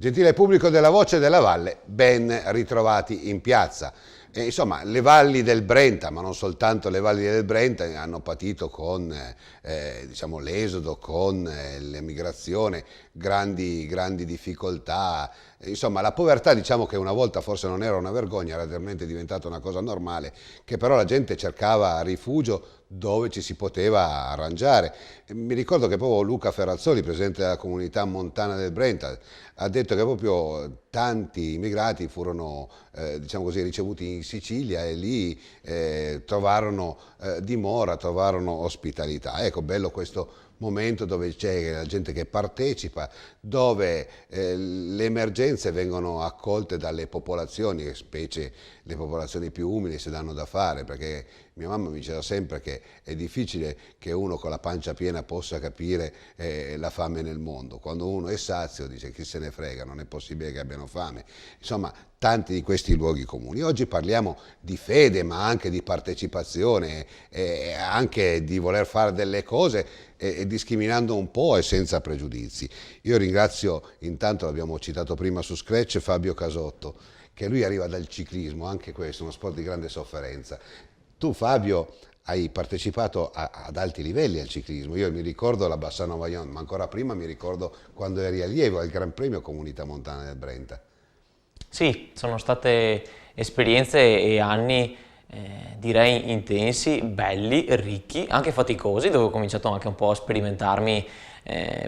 Gentile pubblico della Voce della Valle, ben ritrovati in piazza. Insomma, le valli del Brenta, ma non soltanto le valli del Brenta, hanno patito con diciamo, l'esodo, con l'emigrazione, grandi difficoltà. Insomma, la povertà, diciamo che una volta forse non era una vergogna, era realmente diventata una cosa normale, che però la gente cercava rifugio dove ci si poteva arrangiare. Mi ricordo che proprio Luca Ferrazzoli, presidente della comunità montana del Brenta, ha detto che proprio tanti immigrati furono diciamo così, ricevuti in Sicilia e lì trovarono dimora, trovarono ospitalità. Ecco, bello questo momento dove c'è la gente che partecipa, dove le emergenze vengono accolte dalle popolazioni, specie le popolazioni più umili, si danno da fare, perché mia mamma mi diceva sempre che è difficile che uno con la pancia piena possa capire la fame nel mondo. Quando uno è sazio dice chi se ne frega, non è possibile che abbiano fame. Insomma, tanti di questi luoghi comuni. Oggi parliamo di fede, ma anche di partecipazione, anche di voler fare delle cose discriminando un po' e senza pregiudizi. Io ringrazio, intanto l'abbiamo citato prima su Scratch, Fabio Casotto, che lui arriva dal ciclismo, anche questo è uno sport di grande sofferenza. Tu, Fabio, hai partecipato ad alti livelli al ciclismo. Io mi ricordo la Bassano Vaillon, ma ancora prima mi ricordo quando eri allievo al Gran Premio Comunità Montana del Brenta. Sì, sono state esperienze e anni direi intensi, belli, ricchi, anche faticosi, dove ho cominciato anche un po' a sperimentarmi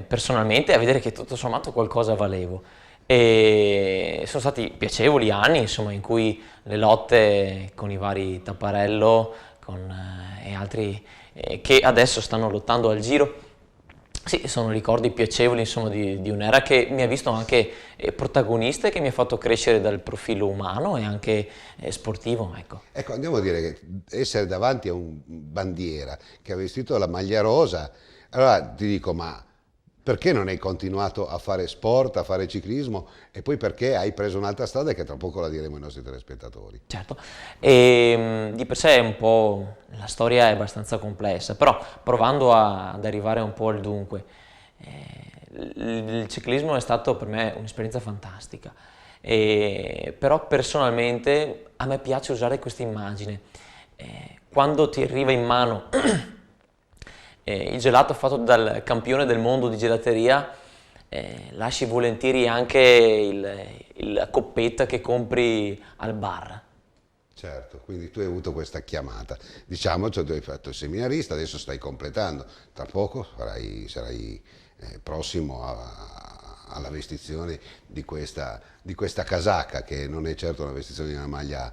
personalmente e a vedere che tutto sommato qualcosa valevo. E sono stati piacevoli anni, insomma, in cui le lotte con i vari Tapparello e altri che adesso stanno lottando al Giro. Sì, sono ricordi piacevoli, insomma, di un'era che mi ha visto anche protagonista e che mi ha fatto crescere dal profilo umano e anche sportivo, ecco. Ecco, andiamo a dire che essere davanti a un bandiera che ha vestito la maglia rosa, allora ti dico, ma perché non hai continuato a fare sport, a fare ciclismo e poi perché hai preso un'altra strada che tra poco la diremo ai nostri telespettatori? Certo, e di per sé un po' la storia è abbastanza complessa, però provando ad arrivare un po' al dunque, il ciclismo è stato per me un'esperienza fantastica, però personalmente a me piace usare questa immagine. Quando ti arriva in mano il gelato fatto dal campione del mondo di gelateria, lasci volentieri anche la coppetta che compri al bar. Certo, quindi tu hai avuto questa chiamata. Diciamo, cioè, tu hai fatto il seminarista, adesso stai completando, tra poco sarai prossimo alla vestizione di questa casacca, che non è certo una vestizione di una maglia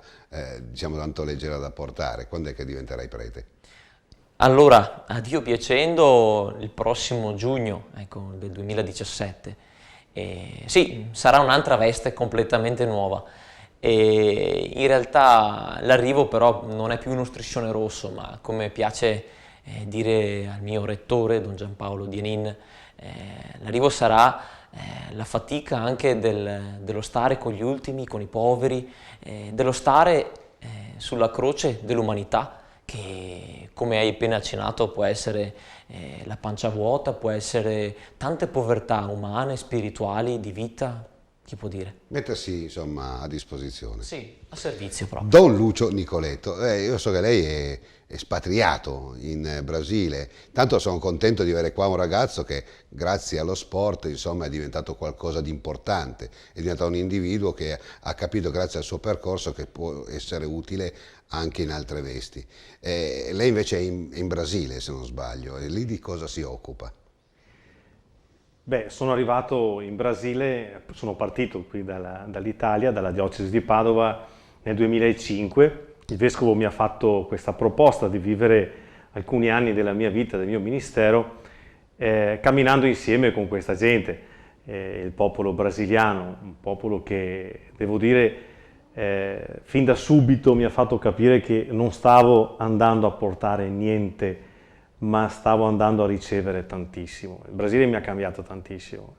diciamo tanto leggera da portare. Quando è che diventerai prete? Allora, a Dio piacendo, il prossimo giugno, ecco, del 2017, sì, sarà un'altra veste completamente nuova. In realtà l'arrivo però non è più uno striscione rosso, ma come piace dire al mio rettore, Don Giampaolo Dienin, l'arrivo sarà la fatica anche dello stare con gli ultimi, con i poveri, dello stare sulla croce dell'umanità, che come hai appena accennato può essere la pancia vuota, può essere tante povertà umane, spirituali, di vita, chi può dire? Mettersi insomma a disposizione. Sì, a servizio proprio. Don Lucio Nicoletto, io so che lei è espatriato in Brasile, tanto sono contento di avere qua un ragazzo che grazie allo sport insomma è diventato qualcosa di importante, è diventato un individuo che ha capito grazie al suo percorso che può essere utile anche in altre vesti. Lei invece è in Brasile, se non sbaglio, e lì di cosa si occupa? Beh, sono arrivato in Brasile, sono partito qui dall'Italia, dalla diocesi di Padova nel 2005. Il vescovo mi ha fatto questa proposta di vivere alcuni anni della mia vita, del mio ministero, camminando insieme con questa gente, il popolo brasiliano, un popolo che, devo dire, fin da subito mi ha fatto capire che non stavo andando a portare niente, ma stavo andando a ricevere tantissimo. Il Brasile mi ha cambiato tantissimo.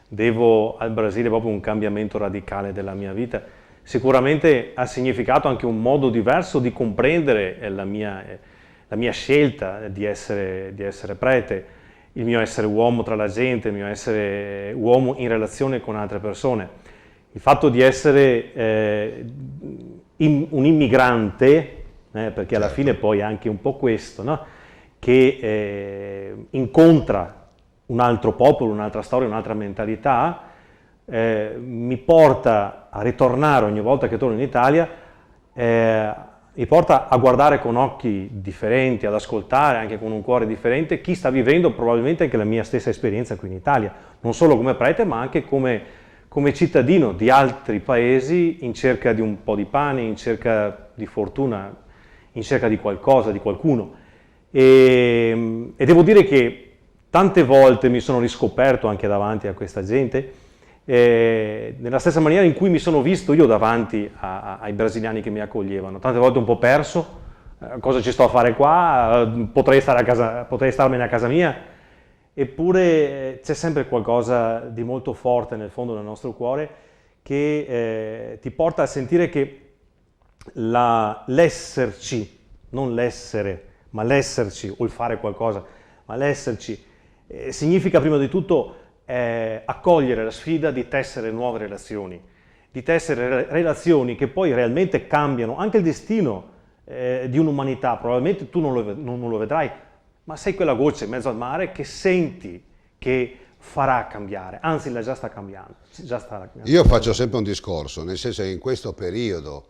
Devo al Brasile proprio un cambiamento radicale della mia vita. Sicuramente ha significato anche un modo diverso di comprendere la mia scelta di essere prete. il mio essere uomo tra la gente, il mio essere uomo in relazione con altre persone. Il fatto di essere un immigrante, perché alla fine poi è anche un po' questo, no? Che incontra un altro popolo, un'altra storia, un'altra mentalità, mi porta a ritornare ogni volta che torno in Italia, mi porta a guardare con occhi differenti, ad ascoltare anche con un cuore differente chi sta vivendo probabilmente anche la mia stessa esperienza qui in Italia, non solo come prete ma anche come cittadino di altri paesi in cerca di un po' di pane, in cerca di fortuna, in cerca di qualcosa, di qualcuno. E devo dire che tante volte mi sono riscoperto anche davanti a questa gente, nella stessa maniera in cui mi sono visto io davanti ai brasiliani che mi accoglievano, tante volte un po' perso, cosa ci sto a fare qua, potrei starmene a casa mia, eppure c'è sempre qualcosa di molto forte nel fondo del nostro cuore che ti porta a sentire che l'esserci, non l'essere, ma l'esserci o il fare qualcosa, ma l'esserci significa prima di tutto accogliere la sfida di tessere nuove relazioni, di tessere relazioni che poi realmente cambiano anche il destino di un'umanità. Probabilmente tu non lo vedrai, ma sei quella goccia in mezzo al mare che senti che farà cambiare, anzi la già sta cambiando. Io faccio sempre un discorso, nel senso che in questo periodo,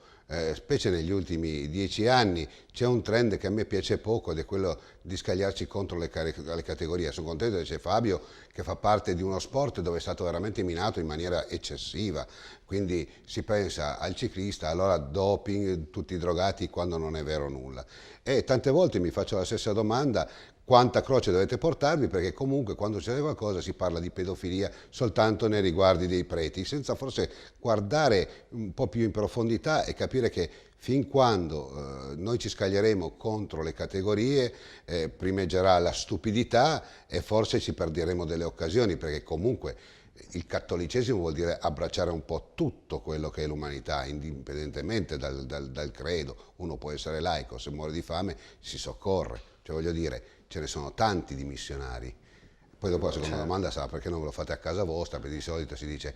specie negli ultimi 10 anni, c'è un trend che a me piace poco ed è quello di scagliarci contro le categorie. Sono contento che c'è Fabio che fa parte di uno sport dove è stato veramente minato in maniera eccessiva, quindi si pensa al ciclista, allora doping, tutti drogati, quando non è vero nulla. E tante volte mi faccio la stessa domanda: quanta croce dovete portarvi? Perché comunque quando c'è qualcosa si parla di pedofilia soltanto nei riguardi dei preti, senza forse guardare un po' più in profondità e capire che fin quando noi ci scaglieremo contro le categorie primeggerà la stupidità e forse ci perderemo delle occasioni, perché comunque il cattolicesimo vuol dire abbracciare un po' tutto quello che è l'umanità, indipendentemente dal credo. Uno può essere laico, se muore di fame si soccorre, cioè voglio dire, ce ne sono tanti di missionari. Poi dopo la seconda domanda sarà: perché non ve lo fate a casa vostra? Perché di solito si dice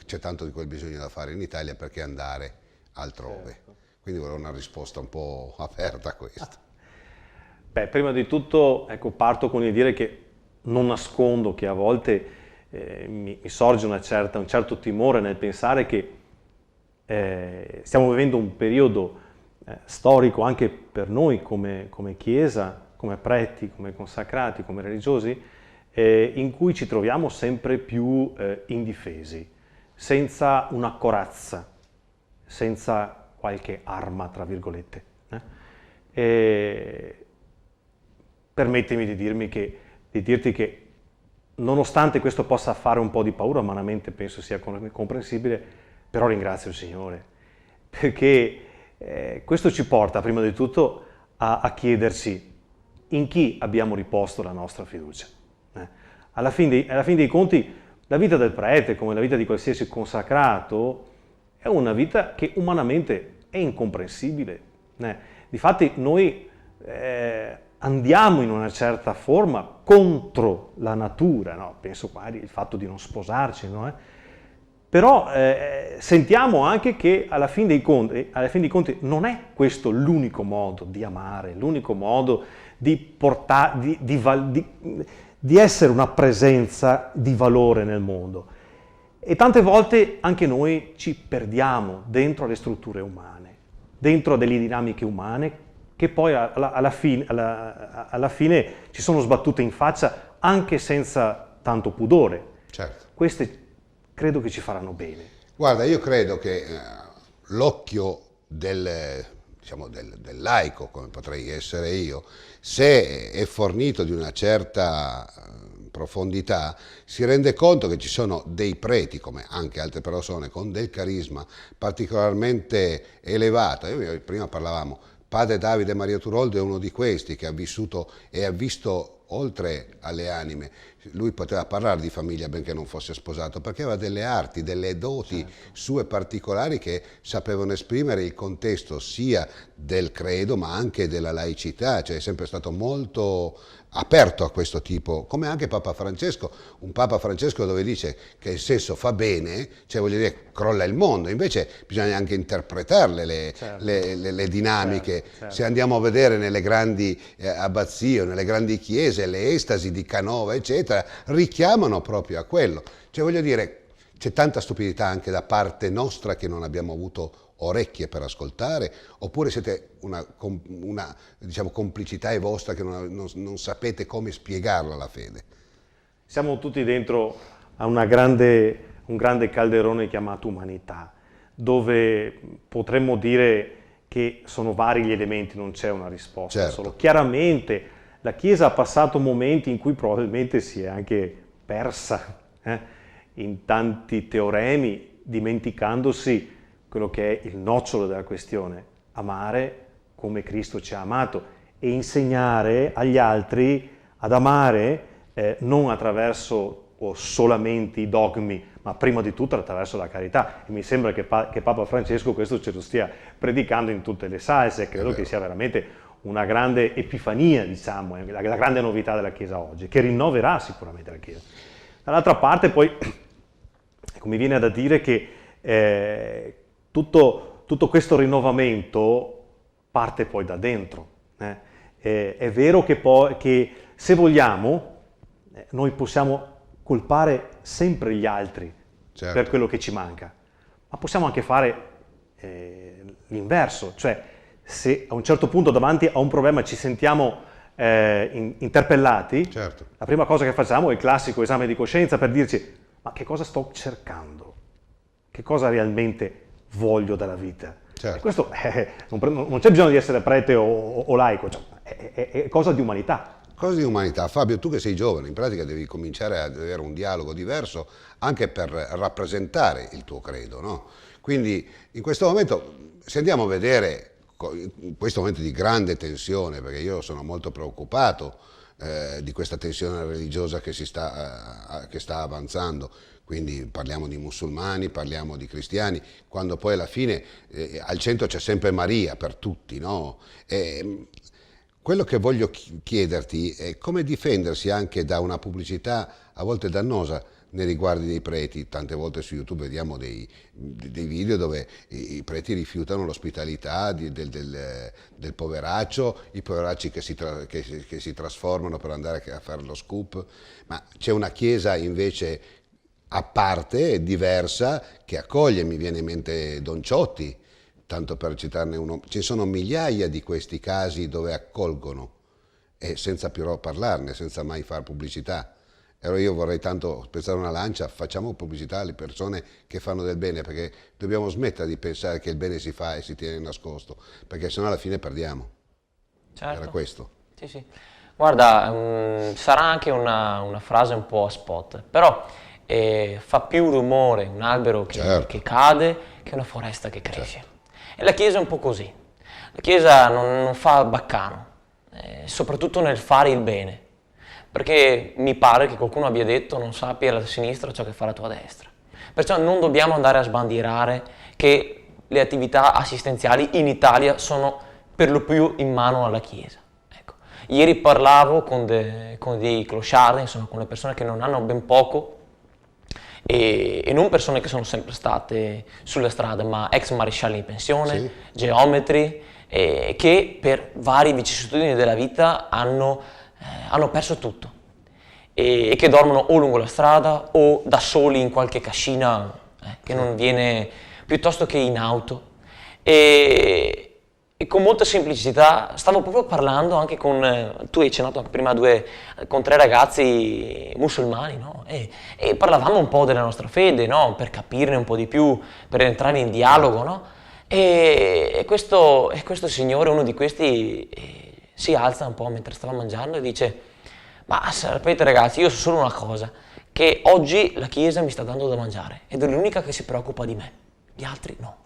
c'è tanto di quel bisogno da fare in Italia, perché andare altrove? Certo. Quindi vorrei una risposta un po' aperta a questo. Beh, prima di tutto, ecco, parto con il dire che non nascondo che a volte mi sorge un certo timore nel pensare che stiamo vivendo un periodo storico anche per noi come Chiesa, come preti, come consacrati, come religiosi, in cui ci troviamo sempre più indifesi, senza una corazza, senza qualche arma, tra virgolette. Permettimi di dirti che nonostante questo possa fare un po' di paura, umanamente penso sia comprensibile, però ringrazio il Signore, perché questo ci porta prima di tutto a chiederci in chi abbiamo riposto la nostra fiducia. Alla fine dei conti, la vita del prete, come la vita di qualsiasi consacrato, è una vita che umanamente è incomprensibile. Difatti noi andiamo in una certa forma contro la natura, no? Penso magari il fatto di non sposarci, no? Però sentiamo anche che alla fine dei conti non è questo l'unico modo di amare, l'unico modo di essere una presenza di valore nel mondo. E tante volte anche noi ci perdiamo dentro le strutture umane, dentro delle dinamiche umane che poi alla fine ci sono sbattute in faccia anche senza tanto pudore. Certo. Queste credo che ci faranno bene. Guarda, io credo che l'occhio del laico, come potrei essere io, se è fornito di una certa profondità, si rende conto che ci sono dei preti, come anche altre persone, con del carisma particolarmente elevato. Prima parlavamo, padre Davide Maria Turoldo è uno di questi che ha vissuto e ha visto oltre alle anime. lui poteva parlare di famiglia benché non fosse sposato, perché aveva delle arti, delle doti sue particolari che sapevano esprimere il contesto sia del credo ma anche della laicità, cioè è sempre stato molto aperto a questo tipo, come anche Papa Francesco, un Papa Francesco dove dice che il sesso fa bene, cioè voglio dire crolla il mondo, invece bisogna anche interpretarle le dinamiche. Se andiamo a vedere nelle grandi abbazie, nelle grandi chiese, le estasi di Canova eccetera, richiamano proprio a quello, cioè voglio dire c'è tanta stupidità anche da parte nostra che non abbiamo avuto orecchie per ascoltare, oppure siete una diciamo, complicità è vostra che non sapete come spiegarla la fede? Siamo tutti dentro a un grande calderone chiamato umanità, dove potremmo dire che sono vari gli elementi, non c'è una risposta. Certo. Solo. Chiaramente la Chiesa ha passato momenti in cui probabilmente si è anche persa in tanti teoremi, dimenticandosi quello che è il nocciolo della questione: amare come Cristo ci ha amato e insegnare agli altri ad amare non attraverso o solamente i dogmi, ma prima di tutto attraverso la carità. E mi sembra che Papa Francesco questo ce lo stia predicando in tutte le salse. Credo che sia veramente una grande epifania, diciamo, la grande novità della Chiesa oggi, che rinnoverà sicuramente la Chiesa. Dall'altra parte poi mi viene da dire che tutto questo rinnovamento parte poi da dentro. È vero che se vogliamo noi possiamo colpare sempre gli altri per quello che ci manca, ma possiamo anche fare l'inverso, cioè se a un certo punto davanti a un problema ci sentiamo interpellati, la prima cosa che facciamo è il classico esame di coscienza per dirci: ma che cosa sto cercando? Che cosa realmente voglio dalla vita? E questo non c'è bisogno di essere prete o laico, cioè, è cosa di umanità. Cosa di umanità. Fabio, tu che sei giovane, in pratica devi cominciare ad avere un dialogo diverso anche per rappresentare il tuo credo, no? Quindi in questo momento, se andiamo a vedere, in questo momento di grande tensione, perché io sono molto preoccupato di questa tensione religiosa che sta avanzando, quindi parliamo di musulmani, parliamo di cristiani, quando poi alla fine al centro c'è sempre Maria per tutti, no? Quello che voglio chiederti è come difendersi anche da una pubblicità a volte dannosa nei riguardi dei preti. Tante volte su YouTube vediamo dei video dove i preti rifiutano l'ospitalità del poveraccio, i poveracci che si trasformano per andare a fare lo scoop, ma c'è una chiesa invece a parte, diversa, che accoglie. Mi viene in mente Don Ciotti, tanto per citarne uno. Ci sono migliaia di questi casi dove accolgono e senza però parlarne, senza mai fare pubblicità. Allora io vorrei tanto spezzare una lancia: facciamo pubblicità alle persone che fanno del bene, perché dobbiamo smettere di pensare che il bene si fa e si tiene nascosto, perché sennò alla fine perdiamo. Certo. Era questo. Sì. Guarda, sarà anche una frase un po' a spot, però fa più rumore un albero che cade che una foresta che cresce. E la Chiesa è un po' così. La Chiesa non fa baccano, soprattutto nel fare il bene, perché mi pare che qualcuno abbia detto: non sappi alla sinistra ciò che fa la tua destra. Perciò non dobbiamo andare a sbandierare che le attività assistenziali in Italia sono per lo più in mano alla Chiesa. Ecco. Ieri parlavo con dei clochard, insomma con le persone che non hanno ben poco, e non persone che sono sempre state sulla strada, ma ex marescialli in pensione, geometri, che per varie vicissitudini della vita hanno perso tutto e che dormono o lungo la strada o da soli in qualche cascina che non viene, piuttosto che in auto. E con molta semplicità stavo proprio parlando anche tu hai accennato prima con 3 ragazzi musulmani, no? E parlavamo un po' della nostra fede, no? Per capirne un po' di più, per entrare in dialogo, no? E questo signore, uno di questi, si alza un po' mentre stava mangiando e dice: ma sapete ragazzi, io so solo una cosa, che oggi la Chiesa mi sta dando da mangiare ed è l'unica che si preoccupa di me, gli altri no.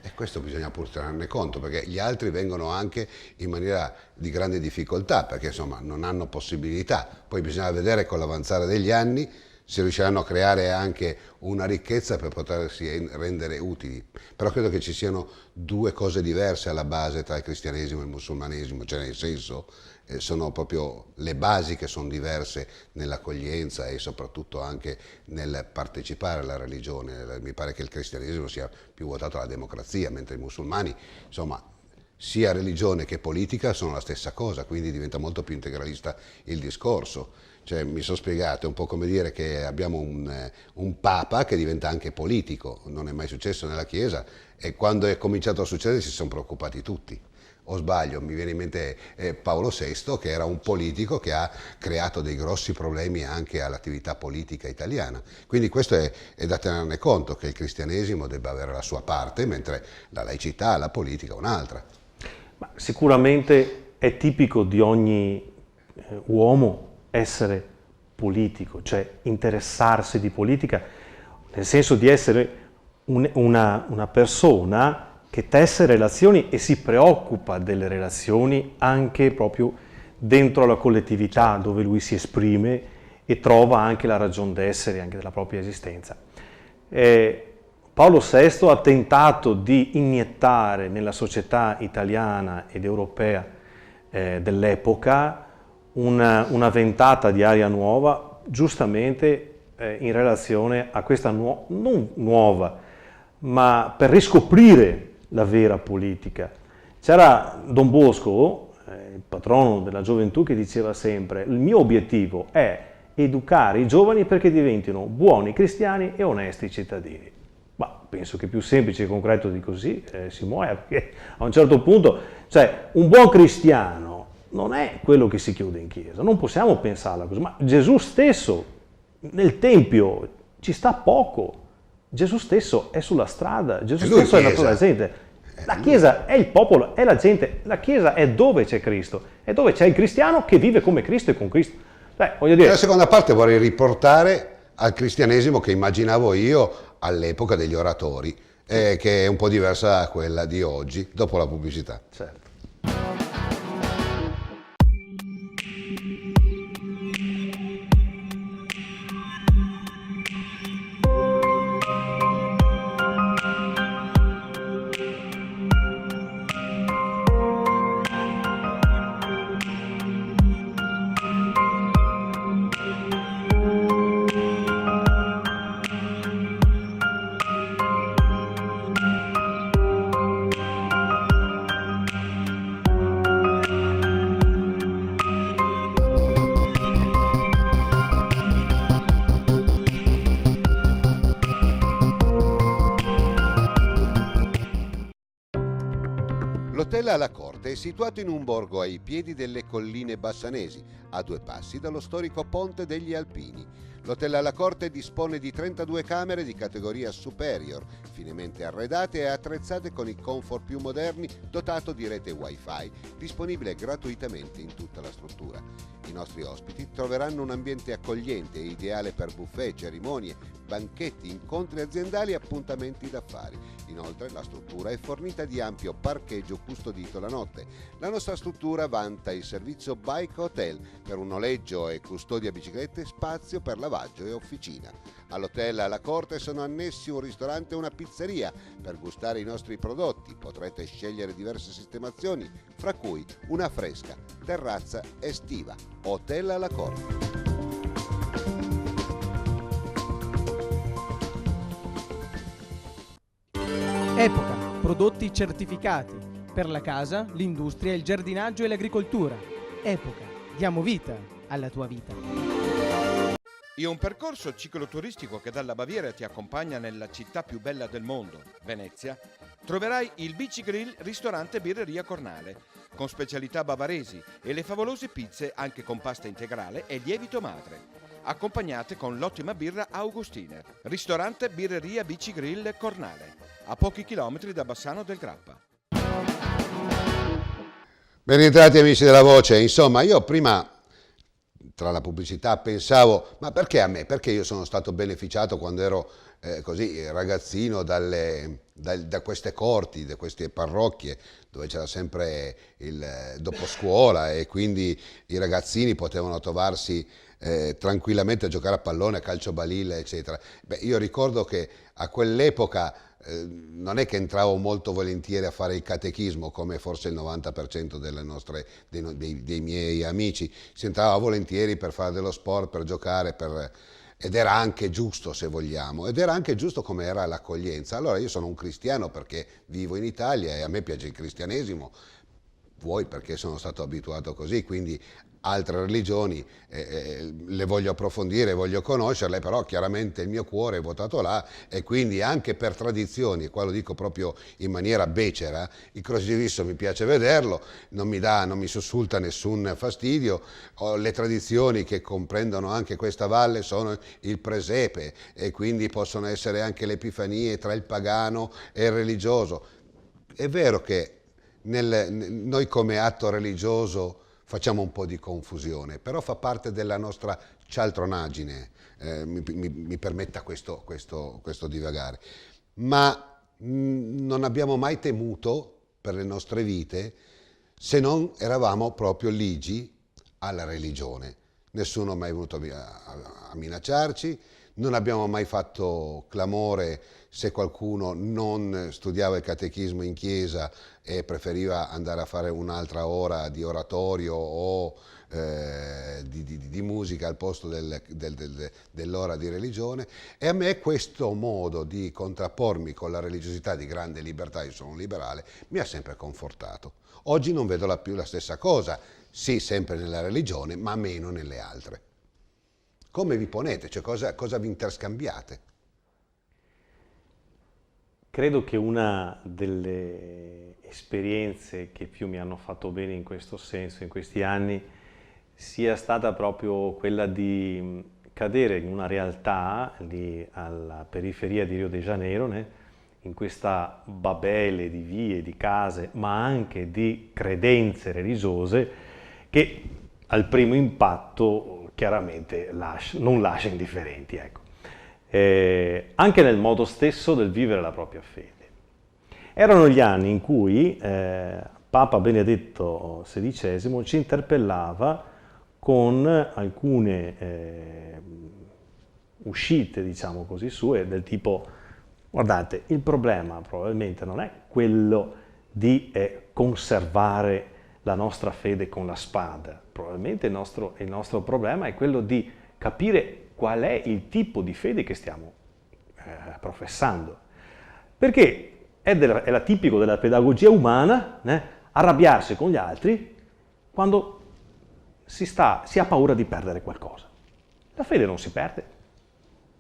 E questo bisogna pur tenerne conto, perché gli altri vengono anche in maniera di grande difficoltà, perché insomma non hanno possibilità. Poi bisogna vedere con l'avanzare degli anni se riusciranno a creare anche una ricchezza per potersi rendere utili. Però credo che ci siano due cose diverse alla base tra il cristianesimo e il musulmanesimo, cioè nel senso sono proprio le basi che sono diverse nell'accoglienza e soprattutto anche nel partecipare alla religione. Mi pare che il cristianesimo sia più votato alla democrazia, mentre i musulmani, insomma, sia religione che politica sono la stessa cosa, quindi diventa molto più integralista il discorso. Cioè, mi sono spiegato, è un po' come dire che abbiamo un papa che diventa anche politico, non è mai successo nella Chiesa, e quando è cominciato a succedere si sono preoccupati tutti. O sbaglio, mi viene in mente Paolo VI, che era un politico che ha creato dei grossi problemi anche all'attività politica italiana. Quindi questo è da tenerne conto, che il cristianesimo debba avere la sua parte, mentre la laicità, la politica un'altra. Ma sicuramente è tipico di ogni uomo essere politico, cioè interessarsi di politica, nel senso di essere una persona che tesse relazioni e si preoccupa delle relazioni anche proprio dentro la collettività dove lui si esprime e trova anche la ragion d'essere anche della propria esistenza. Paolo VI ha tentato di iniettare nella società italiana ed europea dell'epoca una ventata di aria nuova, giustamente in relazione a questa non nuova, ma per riscoprire la vera politica. C'era Don Bosco, il patrono della gioventù, che diceva sempre: il mio obiettivo è educare i giovani perché diventino buoni cristiani e onesti cittadini. Ma penso che più semplice e concreto di così si muoia, perché a un certo punto, cioè, un buon cristiano non è quello che si chiude in chiesa, non possiamo pensarla così, ma Gesù stesso nel Tempio ci sta poco, Gesù stesso è sulla strada, Gesù stesso è la gente. La Chiesa è il popolo, è la gente, la Chiesa è dove c'è Cristo, è dove c'è il cristiano che vive come Cristo e con Cristo. Voglio dire... La seconda parte vorrei riportare al cristianesimo che immaginavo io all'epoca degli oratori, che è un po' diversa da quella di oggi, dopo la pubblicità. Certo. L'hotel alla Corte è situato in un borgo ai piedi delle colline bassanesi, a 2 passi dallo storico Ponte degli Alpini. L'hotel alla Corte dispone di 32 camere di categoria superior, finemente arredate e attrezzate con i comfort più moderni, dotato di rete Wi-Fi, disponibile gratuitamente in tutta la struttura. I nostri ospiti troveranno un ambiente accogliente e ideale per buffet, cerimonie, banchetti, incontri aziendali e appuntamenti d'affari. Inoltre la struttura è fornita di ampio parcheggio custodito la notte. La nostra struttura vanta il servizio Bike Hotel per un noleggio e custodia biciclette, spazio per lavaggio e officina. All'hotel alla Corte sono annessi un ristorante e una pizzeria. Per gustare i nostri prodotti potrete scegliere diverse sistemazioni, fra cui una fresca terrazza estiva. Hotel alla Corte. Epoca, prodotti certificati per la casa, l'industria, il giardinaggio e l'agricoltura. Epoca, diamo vita alla tua vita. In un percorso cicloturistico che dalla Baviera ti accompagna nella città più bella del mondo, Venezia, troverai il Bici Grill ristorante Birreria Cornale, con specialità bavaresi e le favolose pizze anche con pasta integrale e lievito madre, accompagnate con l'ottima birra Augustiner. Ristorante Birreria Bici Grill Cornale, a pochi chilometri da Bassano del Grappa. Ben rientrati amici della Voce. Insomma, io prima tra la pubblicità pensavo, ma perché a me? Perché io sono stato beneficiato quando ero così ragazzino da queste corti, da queste parrocchie dove c'era sempre il doposcuola e quindi i ragazzini potevano trovarsi tranquillamente a giocare a pallone, a calcio balilla, eccetera. Beh, io ricordo che a quell'epoca non è che entravo molto volentieri a fare il catechismo come forse il 90% dei miei amici, si entrava volentieri per fare dello sport, per giocare, ed era anche giusto se vogliamo, ed era anche giusto come era l'accoglienza. Allora io sono un cristiano perché vivo in Italia e a me piace il cristianesimo, vuoi perché sono stato abituato così, quindi altre religioni le voglio approfondire, voglio conoscerle, però chiaramente il mio cuore è votato là e quindi anche per tradizioni, e qua lo dico proprio in maniera becera, il crocifisso mi piace vederlo, non mi sussulta nessun fastidio, le tradizioni che comprendono anche questa valle sono il presepe e quindi possono essere anche le epifanie tra il pagano e il religioso. È vero che noi come atto religioso facciamo un po' di confusione, però fa parte della nostra cialtronaggine, mi permetta questo divagare. Ma non abbiamo mai temuto per le nostre vite se non eravamo proprio ligi alla religione. Nessuno è mai venuto a minacciarci, non abbiamo mai fatto clamore se qualcuno non studiava il catechismo in chiesa e preferiva andare a fare un'altra ora di oratorio o di musica al posto dell'ora di religione. E a me questo modo di contrappormi con la religiosità di grande libertà, io sono un liberale, mi ha sempre confortato. Oggi non vedo più la stessa cosa, sì, sempre nella religione, ma meno nelle altre. Come vi ponete? Cioè, cosa vi interscambiate? Credo che una delle esperienze che più mi hanno fatto bene in questo senso, in questi anni, sia stata proprio quella di cadere in una realtà lì alla periferia di Rio de Janeiro, in questa babele di vie, di case, ma anche di credenze religiose che al primo impatto chiaramente non lascia indifferenti, ecco. Anche nel modo stesso del vivere la propria fede. Erano gli anni in cui Papa Benedetto XVI ci interpellava con alcune uscite, diciamo così, sue, del tipo: guardate, il problema probabilmente non è quello di conservare la nostra fede con la spada, probabilmente il nostro problema è quello di capire qual è il tipo di fede che stiamo professando. Perché è tipico della pedagogia umana arrabbiarsi con gli altri quando si ha paura di perdere qualcosa. La fede non si perde.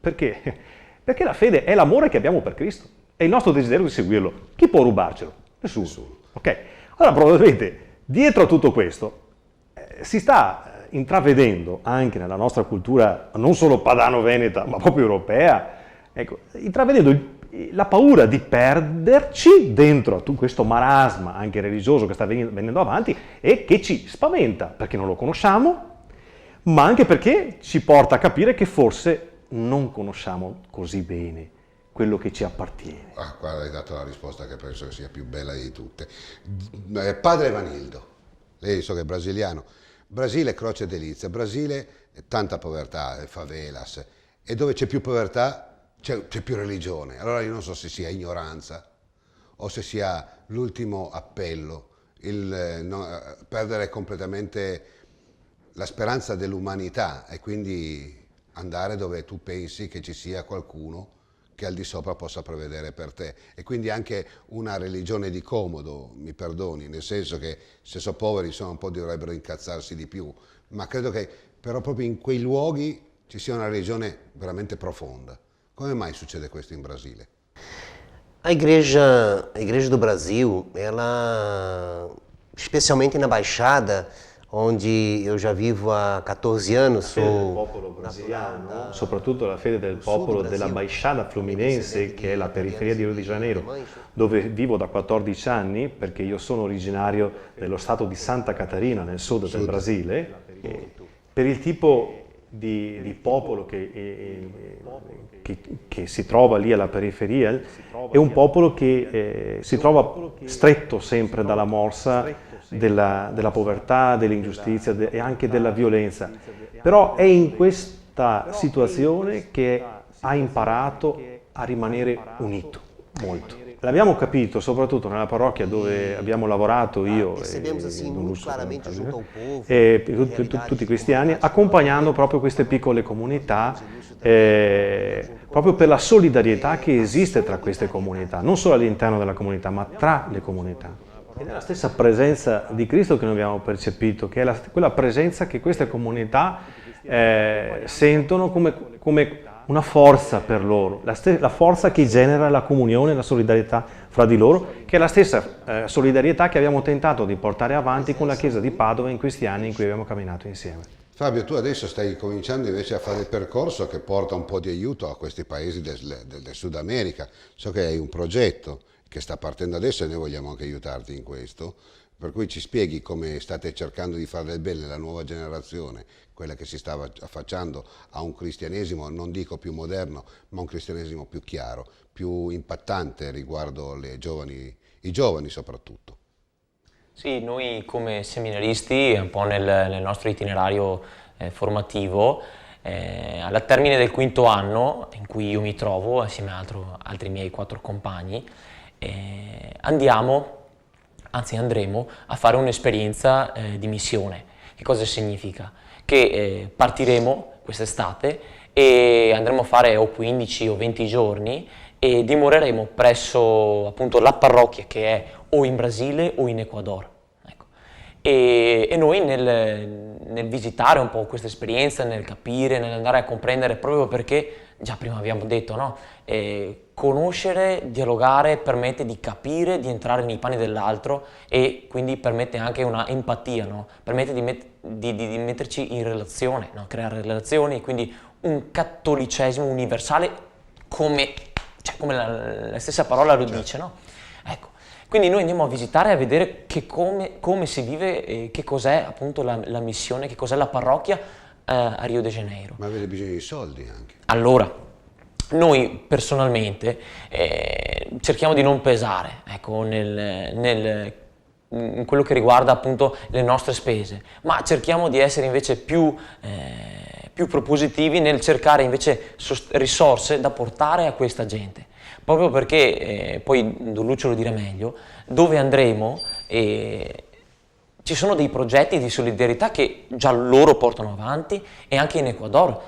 Perché? Perché la fede è l'amore che abbiamo per Cristo, è il nostro desiderio di seguirlo. Chi può rubarcelo? Nessuno. Ok? Allora probabilmente dietro a tutto questo si sta intravedendo anche nella nostra cultura, non solo padano-veneta, ma proprio europea, ecco, intravedendo la paura di perderci dentro a tutto questo marasma anche religioso che sta venendo avanti e che ci spaventa perché non lo conosciamo, ma anche perché ci porta a capire che forse non conosciamo così bene quello che ci appartiene. Qua hai dato la risposta che penso che sia più bella di tutte. Padre Vanildo, lei so che è brasiliano. Brasile, croce delizia. Brasile, tanta povertà, favelas. E dove c'è più povertà c'è più religione. Allora io non so se sia ignoranza o se sia l'ultimo appello, perdere completamente la speranza dell'umanità e quindi andare dove tu pensi che ci sia qualcuno che al di sopra possa prevedere per te. E quindi anche una religione di comodo, mi perdoni, nel senso che se sono poveri un po' dovrebbero incazzarsi di più, ma credo che però proprio in quei luoghi ci sia una religione veramente profonda. Come mai succede questo in Brasile? A igreja do Brasil, ela, especialmente na Baixada, onde eu já vivo há 14 anos, sou brasiliano, soprattutto la fede del popolo della Baixada Fluminense, che è la periferia di Rio de Janeiro, dove vivo da 14 anni, perché io sono originario dello stato di Santa Catarina, nel sud del Brasile. Per il tipo di popolo che si trova lì alla periferia, è un popolo che si trova stretto sempre dalla morsa della povertà, dell'ingiustizia e anche della violenza, però è in questa situazione che ha imparato a rimanere unito, molto. L'abbiamo capito soprattutto nella parrocchia dove abbiamo lavorato io e tutti i cristiani, accompagnando proprio queste piccole comunità, proprio per la solidarietà che esiste tra queste comunità, non solo all'interno della comunità, ma tra le comunità. Ed è la stessa presenza di Cristo che noi abbiamo percepito, che è quella presenza che queste comunità sentono come una forza per loro, la forza che genera la comunione, la solidarietà fra di loro, che è la stessa solidarietà che abbiamo tentato di portare avanti con la Chiesa di Padova in questi anni in cui abbiamo camminato insieme. Fabio, tu adesso stai cominciando invece a fare il percorso che porta un po' di aiuto a questi paesi del Sud America. So che hai un progetto che sta partendo adesso e noi vogliamo anche aiutarti in questo, per cui ci spieghi come state cercando di fare del bene alla nuova generazione, quella che si stava affacciando a un cristianesimo, non dico più moderno, ma un cristianesimo più chiaro, più impattante riguardo i giovani soprattutto. Sì, noi come seminaristi, un po' nel nostro itinerario formativo, al termine del 5° anno, in cui io mi trovo assieme a altri miei 4 compagni, andremo a fare un'esperienza di missione. Che cosa significa? Che partiremo quest'estate e andremo a fare o 15 o 20 giorni e dimoreremo presso appunto la parrocchia che è o in Brasile o in Ecuador. Ecco. E noi nel visitare un po' questa esperienza, nel capire, nell'andare a comprendere, proprio perché già prima abbiamo detto, no? Conoscere, dialogare permette di capire, di entrare nei panni dell'altro e quindi permette anche una empatia, no? Permette di metterci in relazione, no? Creare relazioni, quindi un cattolicesimo universale come la stessa parola lo dice, no? Ecco. Quindi noi andiamo a visitare e a vedere come si vive, che cos'è appunto la missione, che cos'è la parrocchia a Rio de Janeiro. Ma avete bisogno di soldi anche? Allora, noi personalmente cerchiamo di non pesare, ecco, in quello che riguarda appunto le nostre spese, ma cerchiamo di essere invece più propositivi nel cercare invece risorse da portare a questa gente, proprio perché, poi Don Lucio lo dirà meglio, dove andremo ci sono dei progetti di solidarietà che già loro portano avanti e anche in Ecuador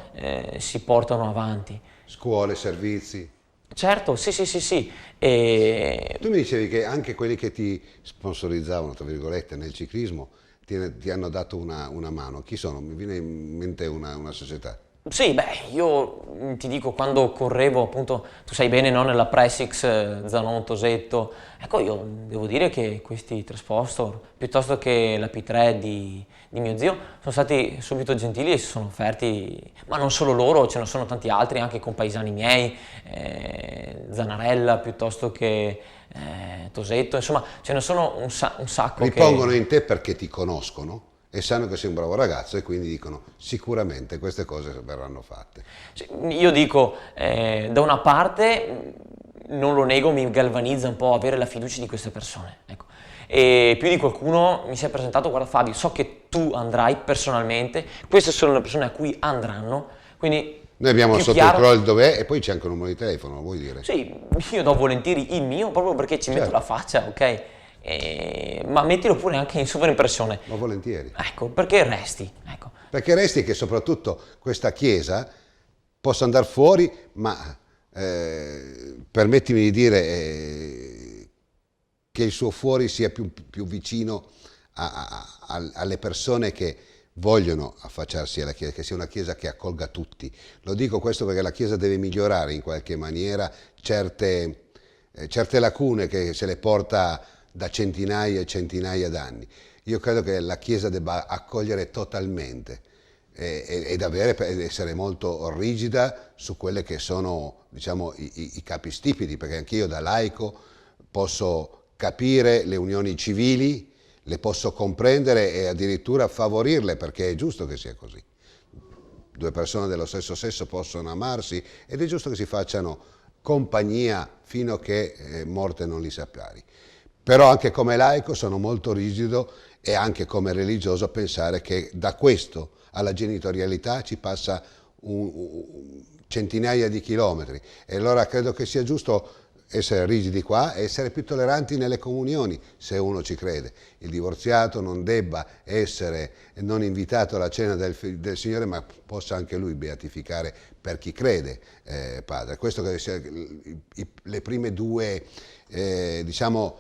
si portano avanti. Scuole, servizi. Certo, sì. Tu mi dicevi che anche quelli che ti sponsorizzavano, tra virgolette, nel ciclismo ti hanno dato una mano. Chi sono? Mi viene in mente una società. Sì, beh, io ti dico, quando correvo, appunto, tu sai bene, no, nella Pressix, Zanon, Tosetto, ecco, io devo dire che questi Transponsor, piuttosto che la P3 di mio zio, sono stati subito gentili e si sono offerti, ma non solo loro, ce ne sono tanti altri, anche compaesani miei, Zanarella, piuttosto che Tosetto, insomma, ce ne sono un sacco. Ripongono in te perché ti conoscono e sanno che sei un bravo ragazzo e quindi dicono sicuramente queste cose verranno fatte. Io dico, da una parte, non lo nego, mi galvanizza un po' avere la fiducia di queste persone, ecco. E più di qualcuno mi si è presentato: guarda Fabio, so che tu andrai personalmente, queste sono le persone a cui andranno, quindi noi abbiamo sotto chiaro... il crollo dov'è e poi c'è anche un numero di telefono, lo vuoi dire? Sì, io do volentieri il mio proprio perché ci metto la faccia, ok? Ma mettilo pure anche in sovraimpressione. Ma volentieri. Ecco, perché resti. Ecco. Perché resti che soprattutto questa Chiesa possa andare fuori, ma permettimi di dire che il suo fuori sia più vicino alle persone che vogliono affacciarsi alla Chiesa, che sia una Chiesa che accolga tutti. Lo dico questo perché la Chiesa deve migliorare in qualche maniera certe lacune che se le porta da centinaia e centinaia d'anni. Io credo che la Chiesa debba accogliere totalmente ed essere molto rigida su quelle che sono, diciamo, i capi stipiti, perché anch'io da laico posso capire le unioni civili, le posso comprendere e addirittura favorirle, perché è giusto che sia così. due persone dello stesso sesso possono amarsi ed è giusto che si facciano compagnia fino a che morte non li separi. Però anche come laico sono molto rigido e anche come religioso pensare che da questo alla genitorialità ci passa centinaia di chilometri e allora credo che sia giusto essere rigidi qua e essere più tolleranti nelle comunioni, se uno ci crede. Il divorziato non debba essere non invitato alla cena del Signore, ma possa anche lui beatificare per chi crede, padre. Questo che sia le prime due, diciamo,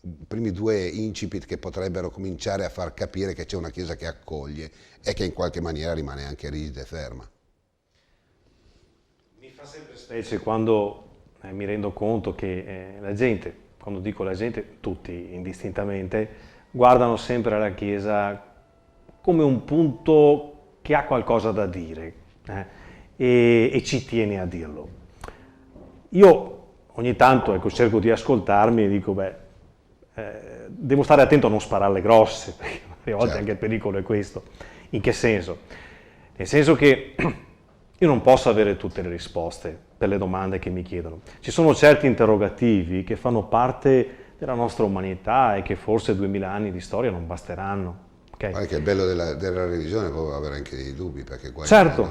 i primi due incipit che potrebbero cominciare a far capire che c'è una Chiesa che accoglie e che in qualche maniera rimane anche rigida e ferma. Mi fa sempre specie quando mi rendo conto che la gente, quando dico la gente, tutti indistintamente, guardano sempre la Chiesa come un punto che ha qualcosa da dire e ci tiene a dirlo. Io ogni tanto cerco di ascoltarmi e dico, devo stare attento a non spararle grosse, perché a volte anche il pericolo è questo. In che senso? Nel senso che io non posso avere tutte le risposte per le domande che mi chiedono. Ci sono certi interrogativi che fanno parte della nostra umanità e che forse 2000 anni di storia non basteranno. Okay? Anche il bello della religione può avere anche dei dubbi, perché certo.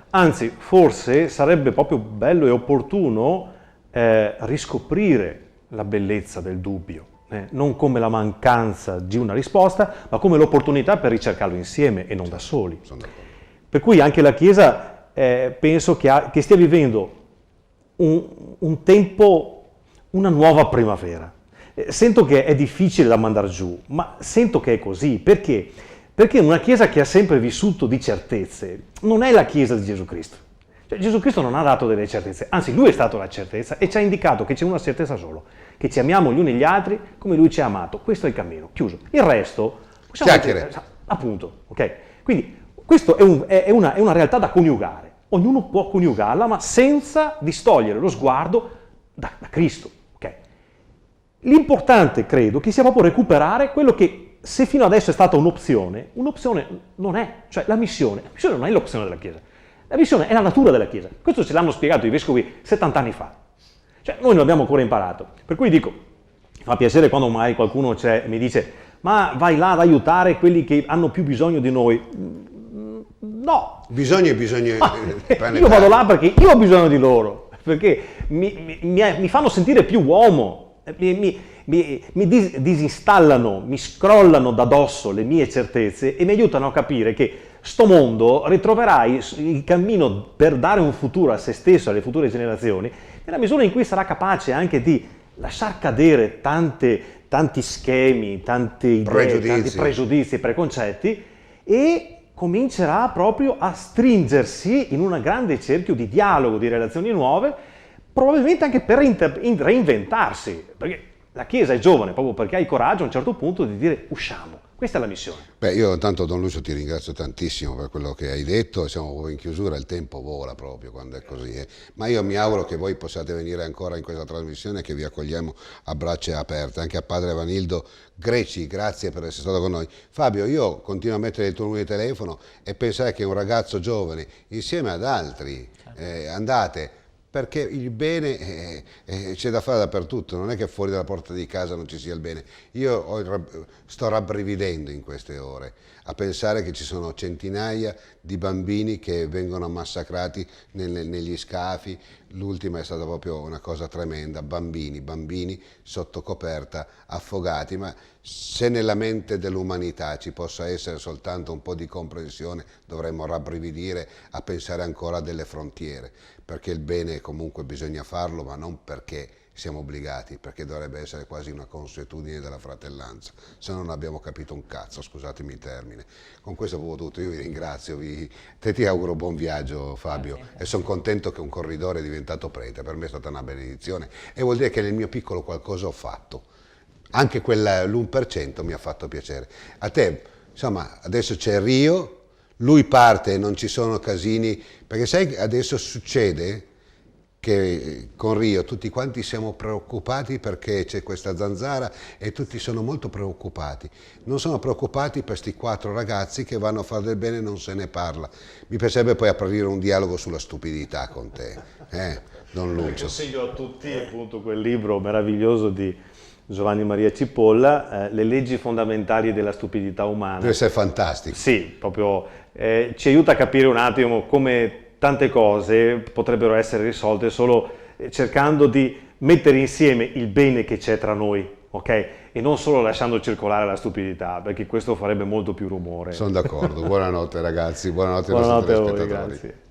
Anzi, forse sarebbe proprio bello e opportuno riscoprire la bellezza del dubbio, non come la mancanza di una risposta, ma come l'opportunità per ricercarlo insieme e non da soli. Per cui anche la Chiesa penso che stia vivendo un tempo, una nuova primavera. Sento che è difficile da mandare giù, ma sento che è così. Perché? Perché una Chiesa che ha sempre vissuto di certezze non è la Chiesa di Gesù Cristo. Cioè, Gesù Cristo non ha dato delle certezze, anzi Lui è stato la certezza e ci ha indicato che c'è una certezza solo, che ci amiamo gli uni gli altri come Lui ci ha amato. Questo è il cammino, chiuso. Il resto possiamo dire, appunto, ok? Quindi questo è una realtà da coniugare. Ognuno può coniugarla, ma senza distogliere lo sguardo da Cristo. Okay? L'importante, credo, che sia proprio recuperare quello che, se fino adesso è stata un'opzione non è. Cioè la missione non è l'opzione della Chiesa. La missione è la natura della Chiesa. Questo ce l'hanno spiegato i vescovi 70 anni fa. Cioè noi non abbiamo ancora imparato. Per cui dico, mi fa piacere quando mai qualcuno mi dice ma vai là ad aiutare quelli che hanno più bisogno di noi. No. Bisogno. Io vado là perché io ho bisogno di loro, perché mi fanno sentire più uomo, mi disinstallano, mi scrollano da dosso le mie certezze e mi aiutano a capire che sto mondo ritroverai il cammino per dare un futuro a se stesso, alle future generazioni, nella misura in cui sarà capace anche di lasciar cadere tanti schemi, tante idee, tanti pregiudizi, preconcetti e comincerà proprio a stringersi in un grande cerchio di dialogo, di relazioni nuove, probabilmente anche per reinventarsi, perché la Chiesa è giovane proprio perché ha il coraggio a un certo punto di dire usciamo. Questa è la missione. Io intanto Don Lucio ti ringrazio tantissimo per quello che hai detto, siamo in chiusura, il tempo vola proprio quando è così, ma io mi auguro che voi possiate venire ancora in questa trasmissione, che vi accogliamo a braccia aperte, anche a padre Vanildo Greci, grazie per essere stato con noi. Fabio, io continuo a mettere il tuo numero di telefono e pensare che un ragazzo giovane insieme ad altri andate, perché il bene c'è da fare dappertutto, non è che fuori dalla porta di casa non ci sia il bene. Io sto rabbrividendo in queste ore a pensare che ci sono centinaia di bambini che vengono massacrati negli scafi. L'ultima è stata proprio una cosa tremenda, bambini sotto coperta, affogati, ma se nella mente dell'umanità ci possa essere soltanto un po' di comprensione, dovremmo rabbrividire a pensare ancora a delle frontiere, perché il bene comunque bisogna farlo, ma non perché siamo obbligati, perché dovrebbe essere quasi una consuetudine della fratellanza, se non abbiamo capito un cazzo, scusatemi il termine. Con questo è proprio tutto, io vi ringrazio, ti auguro buon viaggio Fabio, e sono contento che un corridore è diventato prete, per me è stata una benedizione e vuol dire che nel mio piccolo qualcosa ho fatto, anche l'1% mi ha fatto piacere. A te, insomma, adesso c'è Rio, lui parte e non ci sono casini, perché sai che adesso succede che con Rio tutti quanti siamo preoccupati perché c'è questa zanzara e tutti sono molto preoccupati. Non sono preoccupati per questi 4 ragazzi che vanno a fare del bene e non se ne parla. Mi piacerebbe poi aprire un dialogo sulla stupidità con te, Don Lucio. Consiglio a tutti appunto quel libro meraviglioso di Giovanni Maria Cipolla, Le leggi fondamentali della stupidità umana. Deve essere fantastico. Sì, proprio ci aiuta a capire un attimo come tante cose potrebbero essere risolte solo cercando di mettere insieme il bene che c'è tra noi, ok? E non solo lasciando circolare la stupidità, perché questo farebbe molto più rumore. Sono d'accordo. Buonanotte ragazzi, buonanotte ai Buonanotte nostri a voi, telespettatori. grazie.